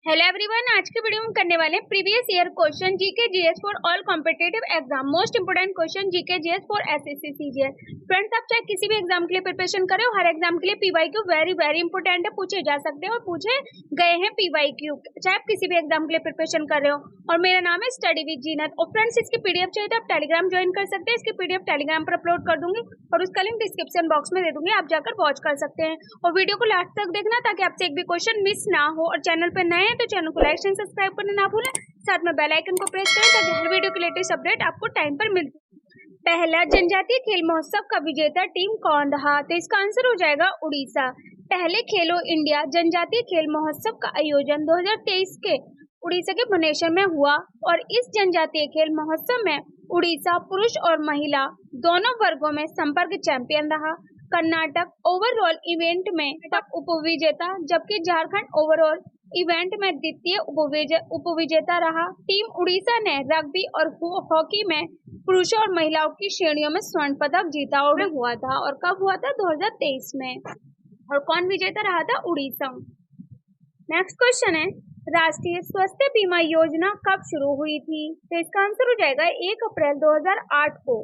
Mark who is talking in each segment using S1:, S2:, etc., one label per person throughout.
S1: Hello everyone, आज के video में करने वाले हैं previous year question GK GS for all competitive exam. Most important question GK GS for SSC CGL. Friends, आप चाहे किसी भी एग्जाम के लिए प्रिपरेशन करें हो, हर एग्जाम के लिए पीवाईक्यू वेरी वेरी इंपोर्टेंट है, पूछे जा सकते हैं और पूछे गए हैं पीवाईक्यू, चाहे आप किसी भी एग्जाम के लिए प्रिपरेशन कर रहे हो। और मेरा नाम है स्टडी विद जीनत। और फ्रेंड्स, इसकी पीडीएफ चाहिए तो आप टेलीग्राम ज्वाइन कर सकते हैं। इसकी पीडीएफ टेलीग्राम पर अपलोड कर दूंगी और उसका लिंक डिस्क्रिप्शन बॉक्स में दे दूंगी, आप जाकर वॉच कर सकते हैं। और वीडियो को लास्ट तक देखना ताकि आपसे एक भी क्वेश्चन मिस ना हो। और चैनल पर नए हैं तो चैनल को लाइक सब्सक्राइब करना ना भूलें, साथ में बेल आइकन को प्रेस करें ताकि हर वीडियो की लेटेस्ट अपडेट आपको टाइम पर मिल सके। पहला जनजातीय खेल महोत्सव का विजेता टीम कौन रहा? तो इसका आंसर हो जाएगा उड़ीसा। पहले खेलो इंडिया जनजातीय खेल महोत्सव का आयोजन 2023 के उड़ीसा के भुवनेश्वर में हुआ और इस जनजातीय खेल महोत्सव में उड़ीसा पुरुष और महिला दोनों वर्गों में संपर्क चैंपियन रहा। कर्नाटक ओवरऑल इवेंट में तब उपविजेता, जबकि झारखंड ओवरऑल इवेंट में द्वितीय उपविजेता रहा। टीम उड़ीसा ने रग्बी और हॉकी में पुरुषों और महिलाओं की श्रेणियों में स्वर्ण पदक जीता और हुआ था। और कब हुआ था? 2023 में। और कौन विजेता रहा था? उड़ीसा। नेक्स्ट क्वेश्चन है, राष्ट्रीय स्वास्थ्य बीमा योजना कब शुरू हुई थी? तो इसका आंसर हो जाएगा 1 अप्रैल 2008 को।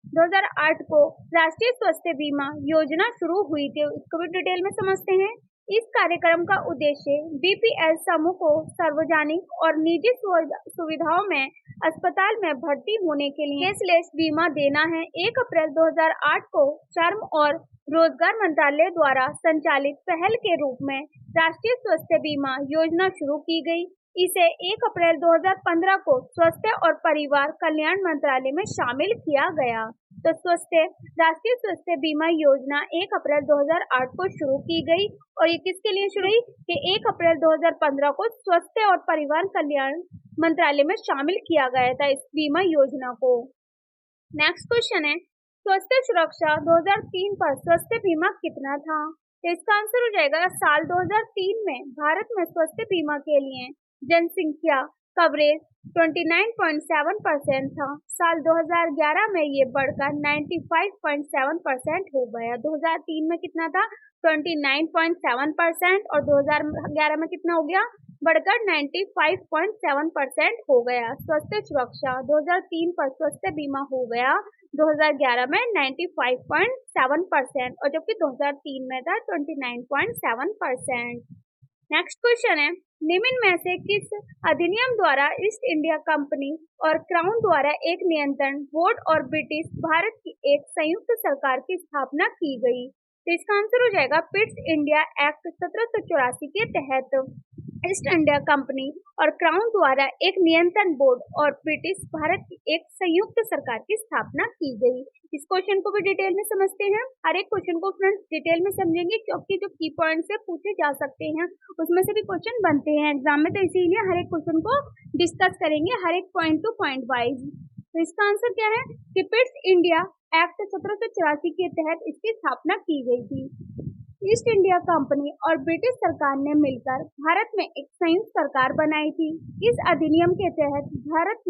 S1: 2008 को राष्ट्रीय स्वास्थ्य बीमा योजना शुरू हुई थी। इसको भी डिटेल में समझते हैं। इस कार्यक्रम का उद्देश्य बीपीएल समूह को सार्वजनिक और निजी सुविधाओं में अस्पताल में भर्ती होने के लिए कैशलेस बीमा देना है। 1 अप्रैल 2008 को श्रम और रोजगार मंत्रालय द्वारा संचालित पहल के रूप में राष्ट्रीय स्वास्थ्य बीमा योजना शुरू की गई। इसे 1 अप्रैल 2015 को स्वास्थ्य और परिवार कल्याण मंत्रालय में शामिल किया गया। तो राष्ट्रीय स्वास्थ्य बीमा योजना 1 अप्रैल 2008 को शुरू की गई और ये किसके लिए शुरू हुई कि 1 अप्रैल 2015 को स्वास्थ्य और परिवार कल्याण मंत्रालय में शामिल किया गया था इस बीमा योजना को। नेक्स्ट क्वेश्चन है, स्वास्थ्य सुरक्षा 2003 पर स्वास्थ्य बीमा कितना था? तो इसका आंसर हो जाएगा साल 2003 में भारत में स्वास्थ्य बीमा के लिए जनसंख्या कवरेज 29.7% था। साल 2011 में ये बढ़कर 95.7% हो गया। 2003 में कितना था? 29.7% और 2011 में कितना हो गया? बढ़कर 95.7% हो गया। स्वास्थ्य सुरक्षा 2003 पर स्वास्थ्य बीमा हो गया 2011 में 95.7% और जबकि 2003 में था 29.7%। नेक्स्ट क्वेश्चन है, निम्न में से किस अधिनियम द्वारा ईस्ट इंडिया कंपनी और क्राउन द्वारा एक नियंत्रण बोर्ड और ब्रिटिश भारत की एक संयुक्त सरकार की स्थापना की गई? तो इसका आंसर हो जाएगा पिट्स इंडिया एक्ट 1784 के तहत ईस्ट इंडिया कंपनी और क्राउन द्वारा एक नियंत्रण बोर्ड और ब्रिटिश भारत की एक संयुक्त सरकार की स्थापना की गई। इस क्वेश्चन को भी डिटेल में समझते हैं। हर एक क्वेश्चन को फ्रेंड्स डिटेल में समझेंगे क्योंकि जो की पॉइंट से पूछे जा सकते हैं उसमें से भी क्वेश्चन बनते हैं एग्जाम में, तो इसीलिए हर एक क्वेश्चन को डिस्कस करेंगे हर एक पॉइंट टू पॉइंट वाइज। तो इसका आंसर क्या है कि पिट्स इंडिया एक्ट 1784 के तहत इसकी स्थापना की गई थी। ईस्ट इंडिया कंपनी और ब्रिटिश सरकार ने मिलकर भारत में एक संयुक्त सरकार बनाई थी। इस अधिनियम के तहत भारत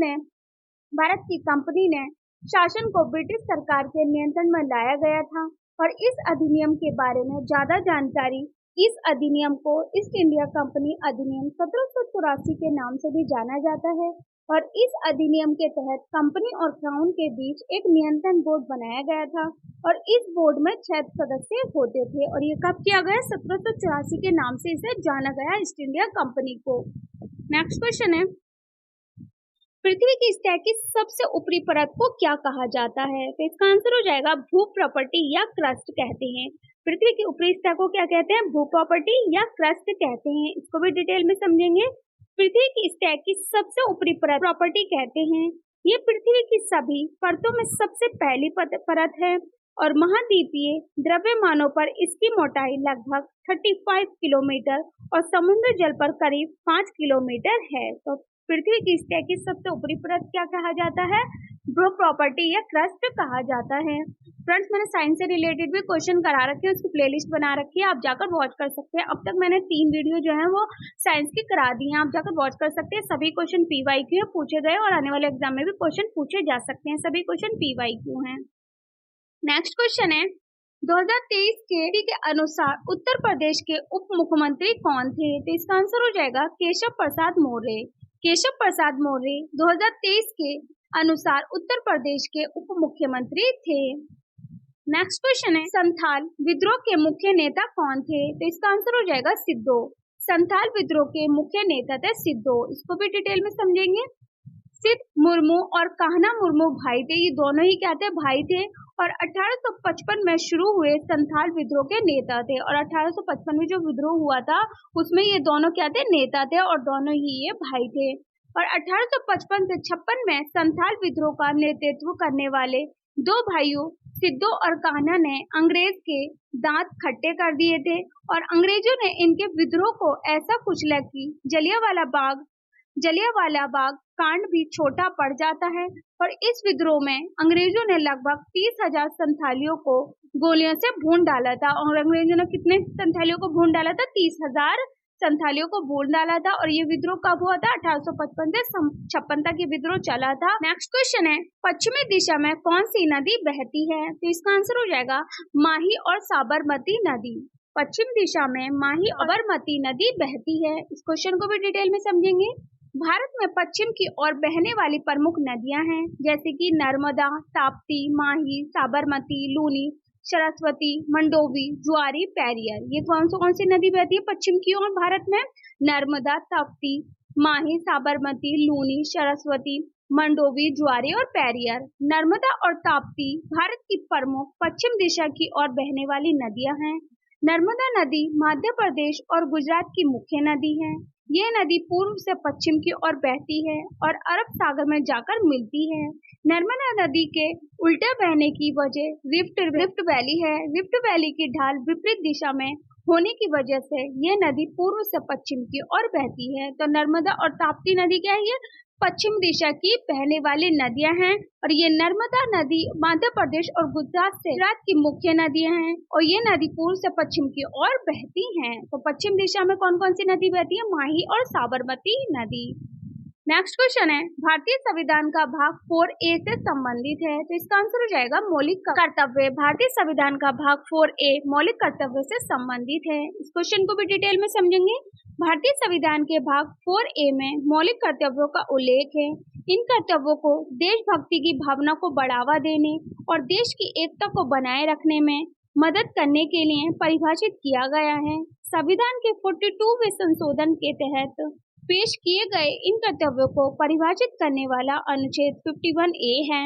S1: की कंपनी ने शासन को ब्रिटिश सरकार के नियंत्रण में लाया गया था और इस अधिनियम के बारे में ज्यादा जानकारी इस अधिनियम को ईस्ट इंडिया कंपनी अधिनियम 1784 के नाम से भी जाना जाता है। और इस अधिनियम के तहत कंपनी और क्राउन के बीच एक नियंत्रण बोर्ड बनाया गया था और इस बोर्ड में 6 सदस्य होते थे और ये कब किया गया? 1784 के नाम से इसे जाना गया ईस्ट इंडिया कंपनी को। नेक्स्ट क्वेश्चन है, पृथ्वी की सतह की सबसे ऊपरी परत को क्या कहा जाता है? तो इसका आंसर हो जाएगा भू प्रॉपर्टी या क्रस्ट कहते हैं। पृथ्वी की ऊपरी सतह को क्या कहते हैं? भू प्रॉपर्टी या क्रस्ट कहते हैं। इसको भी डिटेल में समझेंगे। पृथ्वी की सतह की सबसे ऊपरी परत प्रॉपर्टी कहते हैं। ये पृथ्वी की सभी परतों में सबसे पहली परत है और महाद्वीपीय द्रव्यमानों पर इसकी मोटाई लगभग 35 किलोमीटर और समुद्र जल पर करीब 5 किलोमीटर है। तो पृथ्वी की सतह की सबसे ऊपरी परत क्या कहा जाता है? भू प्रॉपर्टी या क्रस्ट कहा जाता है। फ्रेंड्स, मैंने साइंस से रिलेटेड भी क्वेश्चन करा रखे हैं, उसकी प्लेलिस्ट बना रखी है, आप जाकर वॉच कर सकते हैं। अब तक मैंने 3 वीडियो जो है वो साइंस की करा दी हैं, आप जाकर वॉच कर सकते हैं। सभी क्वेश्चन पीवाईक्यू है, पूछे गए और आने वाले एग्जाम में भी क्वेश्चन पूछे जा सकते हैं। सभी क्वेश्चन पीवाईक्यू हैं। नेक्स्ट क्वेश्चन है, 2023 के अनुसार उत्तर प्रदेश के उप मुख्यमंत्री कौन थे? तो इसका आंसर हो जाएगा केशव प्रसाद मौर्य। केशव प्रसाद मौर्य 2023 के अनुसार उत्तर प्रदेश के उप मुख्यमंत्री थे। नेक्स्ट क्वेश्चन है, संथाल विद्रोह के मुख्य नेता कौन थे? तो इसका आंसर हो जाएगा सिद्धो। संथाल विद्रोह के मुख्य नेता थे सिद्धो। इसको भी डिटेल में समझेंगे। सिद्ध मुर्मू और कान्हा मुर्मू भाई थे, ये दोनों ही क्या थे? भाई थे। और 1855 में शुरू हुए संथाल विद्रोह के नेता थे। और 1855 में जो विद्रोह हुआ था उसमें ये दोनों क्या थे? नेता थे और दोनों ही ये भाई थे। और 1855 से 56 में संथाल विद्रोह का नेतृत्व करने वाले दो भाइयों सिद्धो और कान्हा ने अंग्रेज के दांत खट्टे कर दिए थे और अंग्रेजों ने इनके विद्रोह को ऐसा कुचला कि जलियांवाला बाग कांड भी छोटा पड़ जाता है। और इस विद्रोह में अंग्रेजों ने लगभग 30,000 संथालियों को गोलियों से भून डाला था। और अंग्रेजों ने कितने संथालियों को भून डाला था? 30,000 संथालियों को भून डाला था। और ये विद्रोह कब हुआ था? 1855 से 56 तक ये विद्रोह चला था। नेक्स्ट क्वेश्चन है, पश्चिमी दिशा में कौन सी नदी बहती है? तो इसका आंसर हो जाएगा माही और साबरमती नदी। पश्चिम दिशा में माही और साबरमती नदी बहती है। इस क्वेश्चन को भी डिटेल में समझेंगे। भारत में पश्चिम की ओर बहने वाली प्रमुख नदियां हैं, जैसे कि नर्मदा, ताप्ती, माही, साबरमती, लूनी, सरस्वती, मंडोवी, ज्वारी, पेरियर। ये कौन सी नदी बहती है पश्चिम की ओर भारत में? नर्मदा, ताप्ती, माही, साबरमती, लूनी, सरस्वती, मंडोवी, ज्वारी और पेरियर। नर्मदा और ताप्ती भारत की प्रमुख पश्चिम दिशा की ओर बहने वाली नदियां हैं। नर्मदा नदी मध्य प्रदेश और गुजरात की मुख्य नदी है। ये नदी पूर्व से पश्चिम की ओर बहती है और अरब सागर में जाकर मिलती है। नर्मदा नदी के उल्टे बहने की वजह रिफ्ट वैली है। रिफ्ट वैली की ढाल विपरीत दिशा में होने की वजह से ये नदी पूर्व से पश्चिम की ओर बहती है। तो नर्मदा और ताप्ती नदी क्या है? ये पश्चिम दिशा की बहने वाली नदियां हैं। और ये नर्मदा नदी मध्य प्रदेश और गुजरात की मुख्य नदियां हैं और ये नदी पूर्व से पश्चिम की ओर बहती हैं। तो पश्चिम दिशा में कौन कौन सी नदी बहती है? माही और साबरमती नदी। नेक्स्ट क्वेश्चन है, भारतीय संविधान का भाग 4A से संबंधित है। तो इसका आंसर हो जाएगा मौलिक कर्तव्य। भारतीय संविधान का भाग 4A मौलिक कर्तव्य से संबंधित है। इस क्वेश्चन को भी डिटेल में समझेंगे। भारतीय संविधान के भाग 4A में मौलिक कर्तव्यों का उल्लेख है। इन कर्तव्यों को देशभक्ति की भावना को बढ़ावा देने और देश की एकता को बनाए रखने में मदद करने के लिए परिभाषित किया गया है। संविधान के 42वें संशोधन के तहत पेश किए गए इन कर्तव्यों को परिभाषित करने वाला अनुच्छेद 51A है।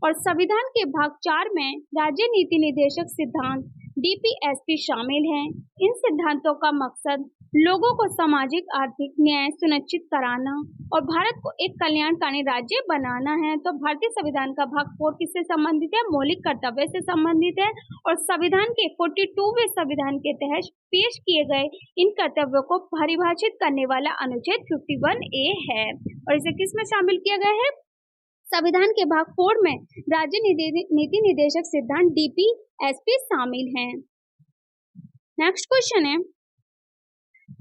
S1: और संविधान के भाग 4 में राज्य नीति निर्देशक सिद्धांत DPSP शामिल हैं। इन सिद्धांतों का मकसद लोगों को सामाजिक आर्थिक न्याय सुनिश्चित कराना और भारत को एक कल्याणकारी राज्य बनाना है। तो भारतीय संविधान का भाग 4 किससे संबंधित है? मौलिक कर्तव्य से संबंधित है। और संविधान के 42वें संविधान के तहत पेश किए गए इन कर्तव्यों को परिभाषित करने वाला अनुच्छेद 51A है। और इसे किस में शामिल किया गया है? संविधान के भाग 4 में राज्य नीति निर्देशक सिद्धांत DPSP शामिल हैं। नेक्स्ट क्वेश्चन है,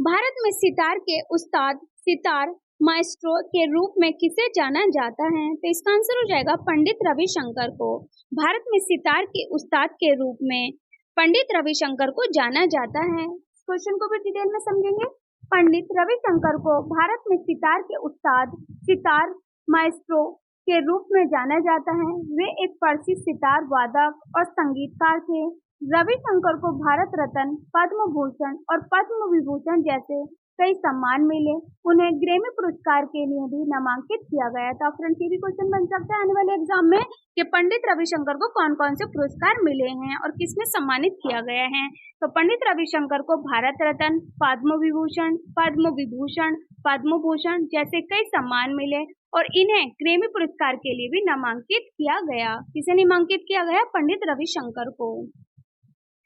S1: भारत में सितार के उस्ताद सितार माइस्ट्रो के रूप में किसे जाना जाता है? तो इसका आंसर हो जाएगा पंडित रविशंकर को। भारत में सितार के उस्ताद के रूप में पंडित रविशंकर को जाना जाता है। इस क्वेश्चन को भी डिटेल में समझेंगे। पंडित रविशंकर को भारत में सितार के उस्ताद सितार माइस्ट्रो के रूप में जाना जाता है। वे एक प्रसिद्ध सितार वादक और संगीतकार थे। रविशंकर को भारत रत्न, पद्म भूषण और पद्म विभूषण जैसे कई सम्मान मिले। उन्हें ग्रैमी पुरस्कार के लिए भी नामांकित किया गया था। फ्रेंड्स, ये भी क्वेश्चन बन सकता है आने वाले एग्जाम में कि पंडित रविशंकर को कौन कौन से पुरस्कार मिले हैं और किसमें सम्मानित किया गया है। तो पंडित रविशंकर को भारत रत्न, पद्म विभूषण, पद्म विभूषण, पद्म भूषण जैसे कई सम्मान मिले और इन्हें ग्रैमी पुरस्कार के लिए भी नामांकित किया गया। किसे नामांकित किया गया? पंडित रविशंकर को।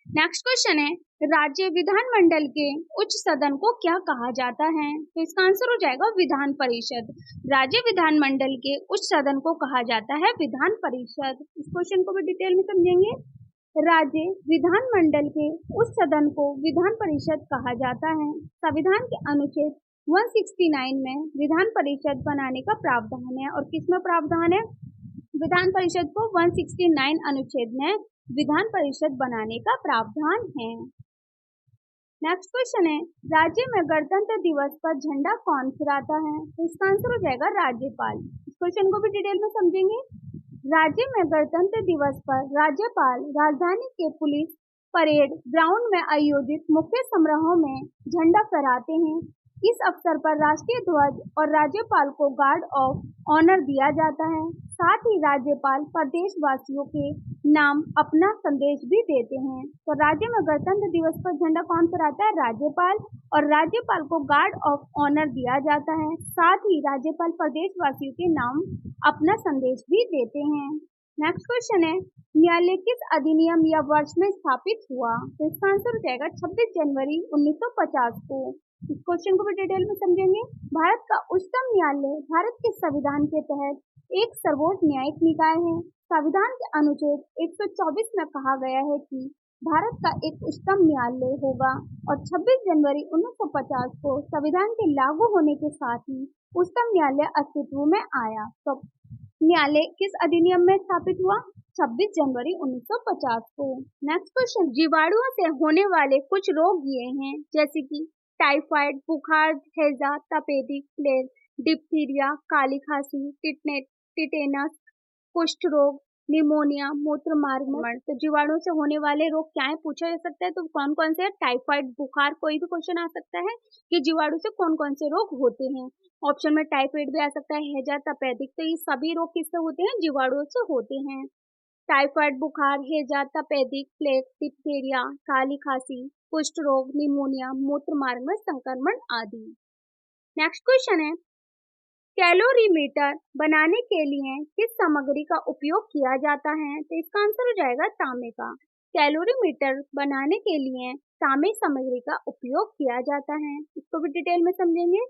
S1: नेक्स्ट क्वेश्चन है, राज्य विधानमंडल के उच्च सदन को क्या कहा जाता है? तो इसका आंसर हो जाएगा विधान परिषद। राज्य विधानमंडल के उच्च सदन को कहा जाता है विधान परिषद। इस क्वेश्चन को भी डिटेल में समझेंगे। राज्य विधानमंडल के उच्च सदन को विधान परिषद कहा जाता है। संविधान के अनुच्छेद 169 में विधान परिषद बनाने का प्रावधान है। और किसमें प्रावधान है? विधान परिषद को 169 अनुच्छेद में विधान परिषद बनाने का प्रावधान है। नेक्स्ट क्वेश्चन है, राज्य में गणतंत्र दिवस पर झंडा कौन फहराता है? तो इसका आंसर हो जाएगा राज्यपाल। इस क्वेश्चन को भी डिटेल में समझेंगे। राज्य में गणतंत्र दिवस पर राज्यपाल राजधानी के पुलिस परेड ग्राउंड में आयोजित मुख्य समारोह में झंडा फहराते हैं। इस अवसर पर राष्ट्रीय ध्वज और राज्यपाल को गार्ड ऑफ ऑनर दिया जाता है। साथ ही राज्यपाल प्रदेशवासियों के नाम अपना संदेश भी देते हैं। तो राज्य में गणतंत्र दिवस पर झंडा कौन फहराता है? राज्यपाल, और राज्यपाल को गार्ड ऑफ ऑनर दिया जाता है। साथ ही राज्यपाल प्रदेशवासियों के नाम अपना संदेश भी देते हैं। नेक्स्ट क्वेश्चन है, न्यायालय किस अधिनियम या वर्ष में स्थापित हुआ? तो इसका आंसर हो जाएगा 26 जनवरी 1950 को। इस क्वेश्चन को भी डिटेल में समझेंगे। भारत का उच्चतम न्यायालय भारत के संविधान के तहत एक सर्वोच्च न्यायिक निकाय है। संविधान के अनुच्छेद 124 में कहा गया है कि भारत का एक उच्चतम न्यायालय होगा और 26 जनवरी 1950 को संविधान के लागू होने के साथ ही उच्चतम न्यायालय अस्तित्व में आया। तो न्यायालय किस अधिनियम में स्थापित हुआ? 26 जनवरी 1950 को। नेक्स्ट क्वेश्चन, जीवाणुओं से होने वाले कुछ रोग ये हैं, जैसे कि टाइफाइड, बुखार, हैजा, तपेदिक प्लेग, डिप्थीरिया, काली खांसी, टिटेनस, कुष्ठ रोग, निमोनिया, मूत्र मार्ग में। तो जीवाणु से होने वाले रोग क्या है पूछा जा सकता है, तो कौन कौन से? टाइफाइड, बुखार, कोई भी क्वेश्चन आ सकता है कि जीवाणु से कौन कौन से रोग होते हैं। ऑप्शन में टाइफाइड भी आ सकता है, हैजा, तपेदिक। तो ये सभी रोग किससे होते हैं? जीवाणुओं से होते हैं। टाइफाइड, बुखार, हैजा, तपेदिक प्लेग, डिप्थीरिया, काली खांसी, कुष्ठ रोग, निमोनिया, मूत्र मार्ग में संक्रमण आदि। नेक्स्ट क्वेश्चन है, कैलोरीमीटर बनाने के लिए किस सामग्री का उपयोग किया जाता है? तो इसका आंसर हो जाएगा तांबे का। कैलोरीमीटर बनाने के लिए तांबे सामग्री का उपयोग किया जाता है। इसको भी डिटेल में समझेंगे।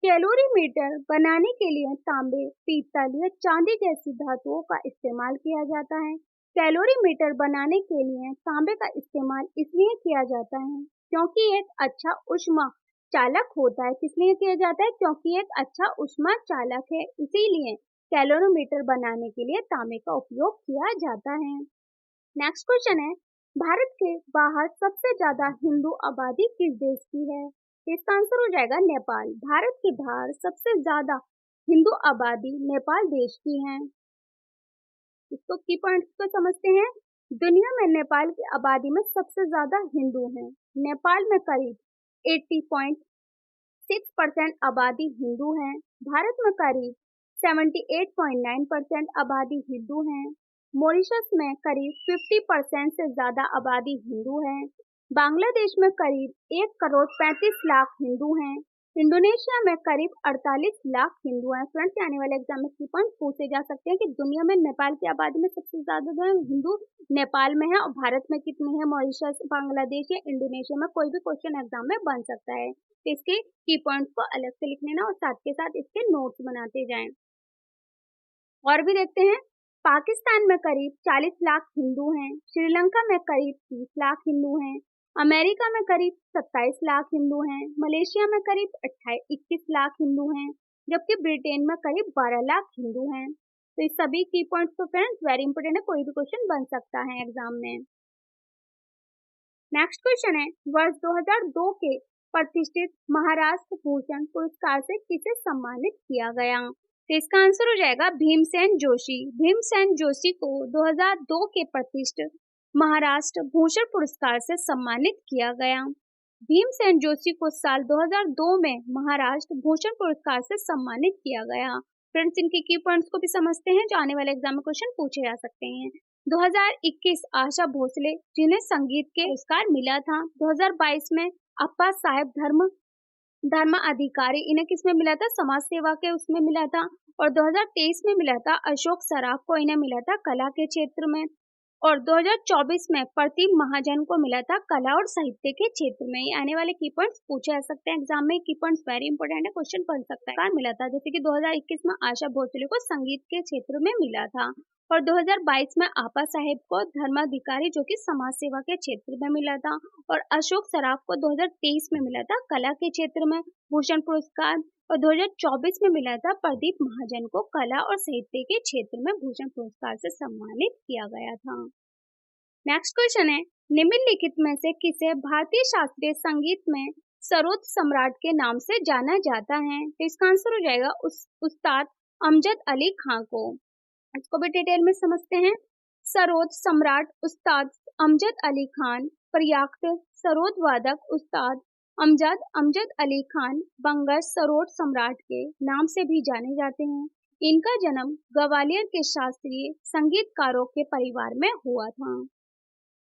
S1: कैलोरीमीटर बनाने के लिए तांबे, पीतल या चांदी जैसी धातुओं का इस्तेमाल किया जाता है। कैलोरीमीटर बनाने के लिए तांबे का इस्तेमाल इसलिए किया जाता है क्योंकि एक अच्छा ऊष्मा चालक होता है। किस लिए किया जाता है? क्योंकि एक अच्छा ऊष्मा चालक है, इसीलिए कैलोरीमीटर बनाने के लिए तांबे का उपयोग किया जाता है। नेक्स्ट क्वेश्चन है, भारत के बाहर सबसे ज्यादा हिंदू आबादी किस देश की है? इसका आंसर हो जाएगा नेपाल। भारत के बाहर सबसे ज्यादा हिंदू आबादी नेपाल देश की है। इसको की पॉइंट्स को समझते हैं। दुनिया में नेपाल की आबादी में सबसे ज्यादा हिंदू हैं। नेपाल में करीब 80.6% आबादी हिंदू है। भारत में करीब 78.9% आबादी हिंदू है। मॉरिशस में करीब 50% से ज्यादा आबादी हिंदू है। बांग्लादेश में करीब 1,35,00,000 हिंदू हैं। इंडोनेशिया में करीब 48 लाख हिंदू हैं। फ्रेंड्स, आने वाले एग्जाम में की पॉइंट पूछे जा सकते हैं कि दुनिया में नेपाल की आबादी में सबसे ज्यादा जो है हिंदू नेपाल में है, और भारत में कितने हैं? मॉरिशस, बांग्लादेश या इंडोनेशिया में कोई भी क्वेश्चन एग्जाम में बन सकता है। तो इसके की पॉइंट्स को अलग से लिख लेना और साथ के साथ इसके नोट्स बनाते जाएं। और भी देखते हैं, पाकिस्तान में करीब 40 लाख हिंदू हैं। श्रीलंका में करीब 30 लाख हिंदू हैं। अमेरिका में करीब 27 लाख हिंदू हैं। मलेशिया में करीब 21 लाख हिंदू हैं, जबकि ब्रिटेन में करीब 12 लाख हिंदू हैं। तो इस सभी की पॉइंट्स तो फ्रेंड्स वेरी इंपोर्टेंट है, कोई भी क्वेश्चन बन सकता है एग्जाम में। नेक्स्ट क्वेश्चन है, वर्ष 2002 के प्रतिष्ठित महाराष्ट्र भूषण पुरस्कार से किसे सम्मानित किया गया? तो इसका आंसर हो जाएगा भीमसेन जोशी। भीमसेन जोशी को 2002 के प्रतिष्ठित महाराष्ट्र भूषण पुरस्कार से सम्मानित किया गया। भीमसेन जोशी को साल 2002 में महाराष्ट्र भूषण पुरस्कार से सम्मानित किया गया। फ्रेंड्स, इनके की पॉइंट्स को भी समझते हैं जो आने वाले एग्जाम में क्वेश्चन पूछे जा सकते हैं। 2021 आशा भोसले जिन्हें संगीत के पुरस्कार मिला था। 2022 में अप्पा साहेब धर्म अधिकारी, इन्हें किसमें मिला था? समाज सेवा के उसमें मिला था। और 2023 में मिला था अशोक सराफ को, इन्हें मिला था कला के क्षेत्र में। और 2024 में प्रतीक महाजन को मिला था कला और साहित्य के क्षेत्र में। ये आने वाले की पॉइंट्स पूछे जा सकते हैं एग्जाम में। की पॉइंट्स वेरी इंपॉर्टेंट है, क्वेश्चन बन सकता है। मिला था जैसे कि 2021 में आशा भोसले को संगीत के क्षेत्र में मिला था, और 2022 में आपा साहेब को धर्माधिकारी जो कि समाज सेवा के क्षेत्र में मिला था, और अशोक सराफ को 2023 में मिला था कला के क्षेत्र में भूषण पुरस्कार। और 2024 में मिला था प्रदीप महाजन को कला और साहित्य के क्षेत्र में भूषण पुरस्कार से सम्मानित किया गया था। नेक्स्ट क्वेश्चन है, निम्नलिखित में से किसे भारतीय शास्त्रीय संगीत में सरोद सम्राट के नाम से जाना जाता है? तो इसका आंसर हो जाएगा उस्ताद अमजद अली खां को। इसको भी डिटेल में समझते हैं। सरोद सम्राट उस्ताद अमजद अली खान, प्रयाक्त सरोद वादक उस्ताद अमजद अली खान बंगश सरोद सम्राट के नाम से भी जाने जाते हैं। इनका जन्म ग्वालियर के शास्त्रीय संगीतकारों के परिवार में हुआ था।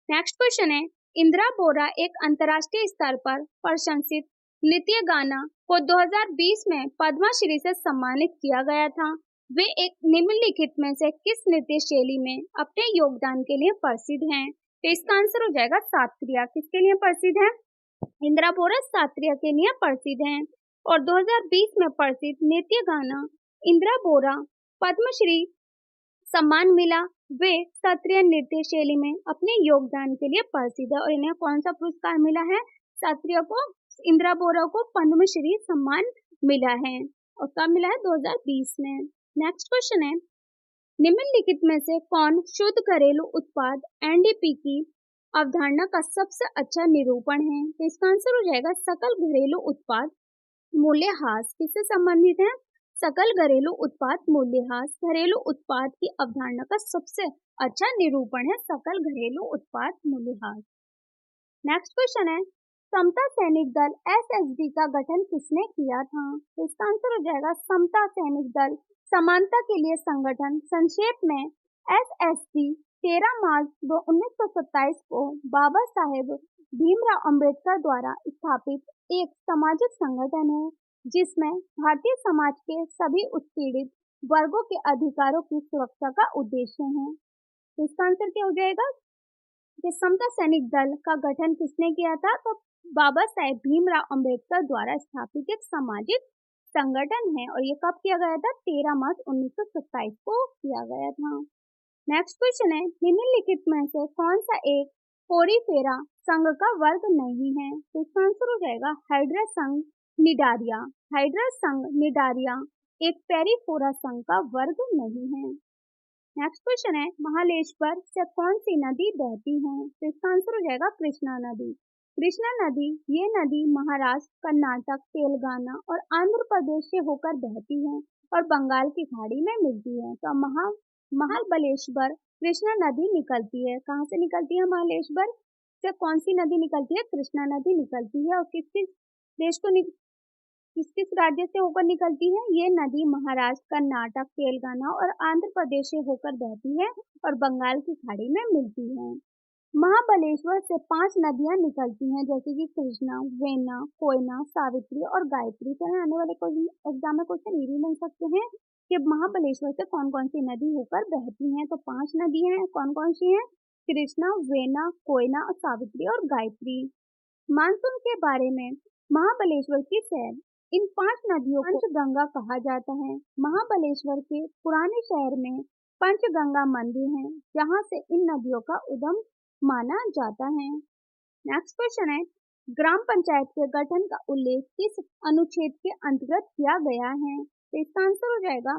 S1: नेक्स्ट क्वेश्चन है, इंदिरा बोरा एक अंतर्राष्ट्रीय स्तर पर प्रशंसित नृत्य गाना को 2020 में पद्मश्री से सम्मानित किया गया था। वे एक निम्नलिखित में से किस नृत्य शैली में अपने योगदान के लिए प्रसिद्ध हैं? तो इसका आंसर हो जाएगा शास्त्रीय। किसके लिए प्रसिद्ध है? इंदिरा बोरा शास्त्रीय के लिए प्रसिद्ध हैं। और 2020 में प्रसिद्ध नृत्य गाना इंदिरा बोरा पद्मश्री सम्मान मिला। वे शास्त्रीय नृत्य शैली में अपने योगदान के लिए प्रसिद्ध है और इन्हें कौन सा पुरस्कार मिला है? शास्त्रीय को इंदिरा बोरा को पद्मश्री सम्मान मिला है और कब मिला है? 2020 में। नेक्स्ट क्वेश्चन है, निम्नलिखित में से कौन शुद्ध घरेलू उत्पाद एनडीपी की अवधारणा का सबसे अच्छा निरूपण है? तो इसका आंसर हो जाएगा सकल घरेलू उत्पाद मूल्यह्रास। किससे संबंधित है? सकल घरेलू उत्पाद मूल्यह्रास घरेलू उत्पाद की अवधारणा का सबसे अच्छा निरूपण है सकल घरेलू उत्पाद मूल्यह्रास। नेक्स्ट क्वेश्चन है, समता सैनिक दल एसएसडी का गठन किसने किया था? तो इसका आंसर हो जाएगा समता सैनिक दल समानता के लिए संगठन, संक्षेप में एसएसडी 13 मार्च 1927 को बाबा साहेब भीमराव अंबेडकर द्वारा स्थापित एक सामाजिक संगठन है जिसमें भारतीय समाज के सभी उत्पीड़ित वर्गों के अधिकारों की सुरक्षा का उद्देश्य है। तो इसका आंसर क्या हो जाएगा? कि समता सैनिक दल का गठन किसने किया था? तो बाबा साहेब भीमराव अंबेडकर द्वारा स्थापित एक सामाजिक संगठन है और ये कब किया गया था? 13 मार्च 1927 को किया गया था। नेक्स्ट क्वेश्चन है, निम्नलिखित में से कौन सा एक पोरीफेरा संघ का वर्ग नहीं है? तो इसका आंसर हो जाएगा हाइड्रा संघ निडारिया। हाइड्रा संघ निडारिया एक पेरीफोरा संघ का वर्ग नहीं है। नेक्स्ट क्वेश्चन है, महालेश्वर से कौन सी नदी बहती है? तो इसका आंसर हो जाएगा कृष्णा नदी। कृष्णा नदी, ये नदी महाराष्ट्र, कर्नाटक, तेलंगाना और आंध्र प्रदेश से होकर बहती है और बंगाल की खाड़ी में मिलती है। तो महाबलेश्वर कृष्णा नदी निकलती है। कहाँ से निकलती है? महाबलेश्वर से कौन सी नदी निकलती है? कृष्णा नदी निकलती है। और किस किस राज्य से होकर निकलती है? ये नदी महाराष्ट्र, कर्नाटक, तेलंगाना और आंध्र प्रदेश से होकर बहती है और बंगाल की खाड़ी में मिलती है। महाबलेश्वर से 5 नदियां निकलती हैं जैसे कि कृष्णा, वेना, कोयना, सावित्री और गायत्री। तो आने वाले एग्जाम में क्वेश्चन ये भी मिल सकते हैं कि महाबलेश्वर से कौन कौन सी नदी होकर बहती हैं। तो 5 नदियां हैं। कौन कौन सी हैं? कृष्णा, वेना, कोयना, सावित्री और गायत्री। मानसून के बारे में महाबलेश्वर की सैर, इन 5 नदियों को पंचगंगा कहा जाता है। महाबलेश्वर के पुराने शहर में पंचगंगा मंदिर है जहाँ से इन नदियों का उद्गम माना जाता है। नेक्स्ट क्वेश्चन है, ग्राम पंचायत के गठन का उल्लेख किस अनुच्छेद के अंतर्गत किया गया है? तो इसका आंसर हो जाएगा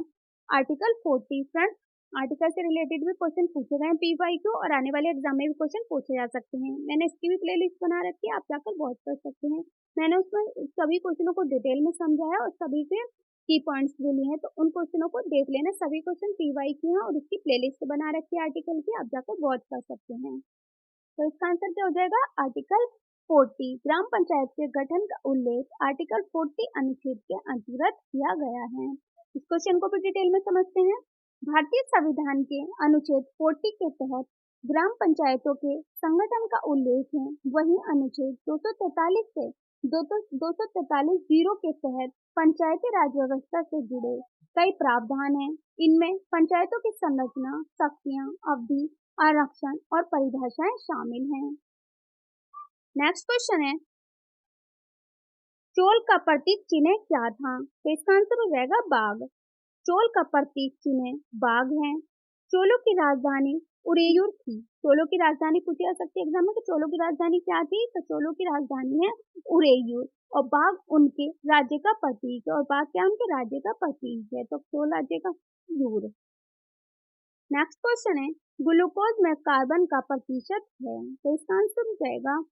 S1: आर्टिकल 40। फ्रेंड्स, आर्टिकल से रिलेटेड भी क्वेश्चन पूछे गए हैं पीवाईक्यू और आने वाले एग्जाम में भी क्वेश्चन पूछे जा सकते हैं। मैंने इसकी भी प्लेलिस्ट बना रखी है, आप जाकर वॉच कर सकते हैं। मैंने उसमें सभी क्वेश्चनों को डिटेल में समझाया और सभी के की पॉइंट्स भी लिए हैं, तो उन क्वेश्चनों को देख लेना। सभी क्वेश्चन पीवाईक्यू हैं और उसकी प्लेलिस्ट बना रखी है आर्टिकल की, आप जाकर वॉच कर सकते हैं। तो इसका आंसर क्या हो जाएगा? आर्टिकल 40। ग्राम पंचायत के गठन का उल्लेख आर्टिकल 40 अनुच्छेद के अंतर्गत किया गया है। इस क्वेश्चन को भी डिटेल में समझते हैं। भारतीय संविधान के अनुच्छेद 40 के तहत ग्राम पंचायतों के संगठन का उल्लेख है। वहीं अनुच्छेद 243 से 243(0) के तहत पंचायती राज व्यवस्था से जुड़े कई प्रावधान हैं। इनमें पंचायतों की संरचना, शक्तियां, अवधि, आरक्षण और परिभाषाएं शामिल हैं। नेक्स्ट क्वेश्चन है, चोल का प्रतीक चिन्ह क्या था? तो इसका आंसर हो जाएगा बाघ। चोल का प्रतीक चिन्ह बाघ है। चोलों की राजधानी उरेयूर थी। चोलों की राजधानी पूछी जा सकती है एग्जाम में कि चोलों की राजधानी क्या थी, तो चोलों की राजधानी है उरेयूर। और बाघ उनके राज्य का प्रतीक है, और बाघ क्या उनके राज्य का प्रतीक है, तो चोल राज्य का यूर। नेक्स्ट क्वेश्चन है ग्लूकोज में कार्बन का प्रतिशत है, तो इसका आंसर हो जाएगा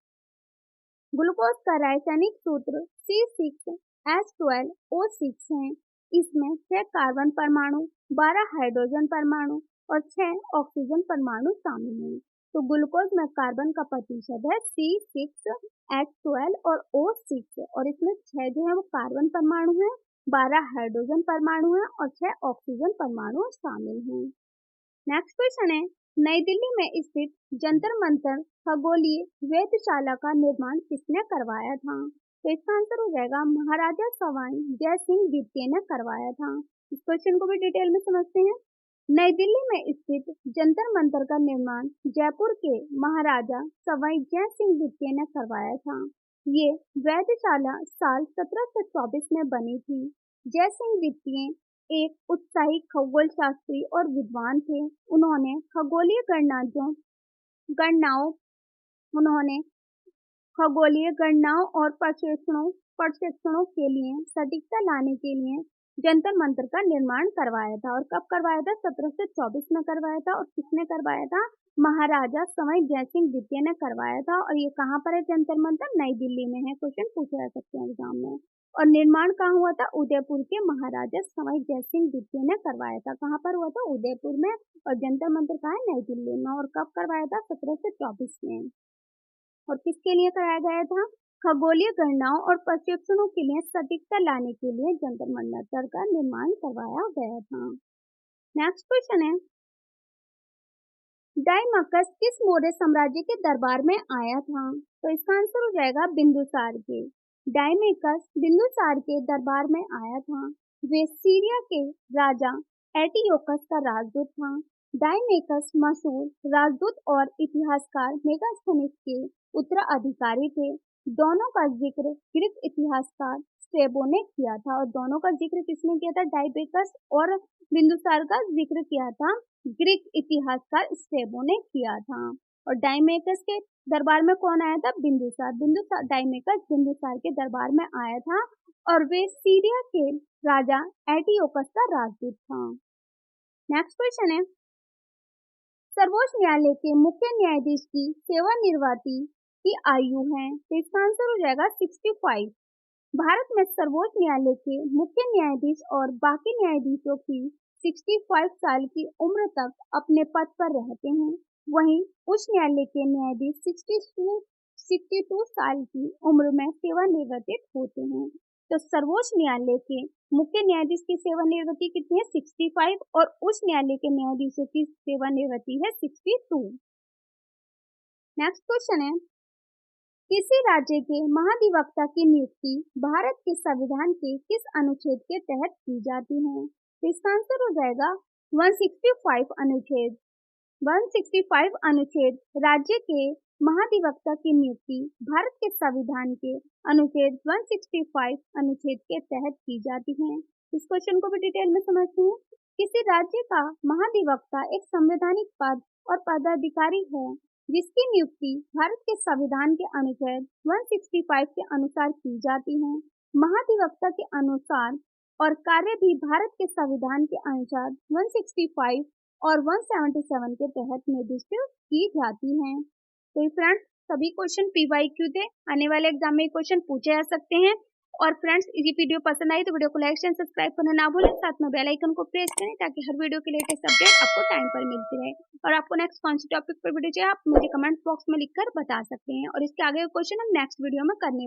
S1: ग्लूकोज का रासायनिक सूत्र C6H12O6 है। इसमें 6 कार्बन परमाणु, 12 हाइड्रोजन परमाणु और 6 ऑक्सीजन परमाणु शामिल हैं। तो ग्लूकोज में कार्बन का प्रतिशत है C6H12 और O6 और इसमें 6 जो है वो कार्बन परमाणु हैं, 12 हाइड्रोजन परमाणु हैं और 6 ऑक्सीजन परमाणु शामिल हैं। नेक्स्ट क्वेश्चन है नई दिल्ली में स्थित जंतर मंतर खगोलीय वेधशाला का निर्माण किसने करवाया था, तो इसका आंसर हो जाएगा महाराजा सवाई जय सिंह द्वितीय ने करवाया था। इस क्वेश्चन को भी डिटेल में समझते हैं। नई दिल्ली में स्थित जंतर मंतर का निर्माण जयपुर के महाराजा सवाई जय सिंह द्वितीय ने करवाया था। ये वेधशाला साल 1724 में बनी थी। जय सिंह द्वितीय एक उत्साही खगोल शास्त्री और विद्वान थे। उन्होंने खगोलीय गणनाओं और प्रक्षेपणों के लिए सटीकता लाने के लिए जंतर मंतर का निर्माण करवाया था। और कब करवाया था? 1724 में करवाया था। और किसने करवाया था? महाराजा सवाई जय सिंह द्वितीय ने करवाया था। और ये कहाँ पर है जंतर मंतर? नई दिल्ली में है। क्वेश्चन पूछे जा सकते हैं एग्जाम में। और निर्माण कहाँ हुआ था? उदयपुर के महाराजा सवाई जय सिंह द्वितीय ने करवाया था। कहाँ पर हुआ था? उदयपुर में। और जंतर मंतर कहाँ है? नई दिल्ली में। और कब करवाया था? 1724 में। और किसके लिए कराया गया था? खगोलीय गणनाओं और प्रक्षेपणों के लिए सटीकता लाने के लिए जंतर मंतर का निर्माण करवाया गया था। नेक्स्ट क्वेश्चन है डाइमकस किस मौर्य साम्राज्य के दरबार में आया था, तो इसका आंसर हो जाएगा बिंदुसार के। डाइमकस बिंदुसार के दरबार में आया था। वे सीरिया के राजा एंटियोकस का राजदूत था। डाइमेकस मशहूर राजदूत और इतिहासकार मेगास्थनीज के उत्तराधिकारी थे। दोनों का जिक्र ग्रीक इतिहासकार स्ट्रेबो ने किया था। और दोनों का जिक्र किसने किया था? डाइमेकस और बिंदुसार का जिक्र किया था ग्रीक इतिहासकार स्ट्रेबो ने किया था। और डाइमेकस के दरबार में कौन आया था? बिंदुसार डाइमेकस बिंदुसार के दरबार में आया था। और वे सीरिया के राजा एंटियोकस का राजदूत था। नेक्स्ट क्वेश्चन है सर्वोच्च न्यायालय के मुख्य न्यायाधीश की सेवानिवृत्ति की आयु है, तो इसका आंसर हो जाएगा 65। भारत में सर्वोच्च न्यायालय के मुख्य न्यायाधीश और बाकी न्यायाधीशों की 65 साल की उम्र तक अपने पद पर रहते हैं। वहीं उच्च न्यायालय के न्यायाधीश 62 साल की उम्र में सेवानिवृत्त होते हैं। तो सर्वोच्च न्यायालय के मुख्य न्यायाधीश की सेवानिवृत्ति कितनी है? 65। और उच्च न्यायालय के न्यायाधीशों की सेवानिवृत्ति है 62। नेक्स्ट क्वेश्चन है किसी राज्य के महाधिवक्ता की नियुक्ति भारत के संविधान के किस अनुच्छेद के तहत की जाती है, तो इसका आंसर हो जाएगा 165 अनुच्छेद। 165 अनुच्छेद राज्य के महाधिवक्ता की नियुक्ति भारत के संविधान के अनुच्छेद 165 अनुच्छेद के तहत की जाती है। इस क्वेश्चन को भी डिटेल में समझते हैं। किसी राज्य का महाधिवक्ता एक संवैधानिक पद और पदाधिकारी है जिसकी नियुक्ति भारत के संविधान के अनुच्छेद 165 के अनुसार की जाती है। महाधिवक्ता के अनुसार और कार्य भी भारत के संविधान के अनुसार 165 और 177 के तहत निर्दिष्ट की जाती हैं। तो फ्रेंड्स सभी क्वेश्चन PYQ थे। आने वाले एग्जाम में क्वेश्चन पूछे जा सकते हैं। और फ्रेंड्स ये वीडियो पसंद आई तो वीडियो को लाइक एंड सब्सक्राइब करना ना भूलें। साथ में बेल आइकन को प्रेस करें ताकि हर वीडियो के लेटेस्ट अपडेट आपको टाइम पर मिलती रहे। और आपको नेक्स्ट कौन सी टॉपिक पर वीडियो चाहिए आप मुझे कमेंट बॉक्स में लिखकर बता सकते हैं। और इसके आगे क्वेश्चन हम नेक्स्ट वीडियो में करने वाले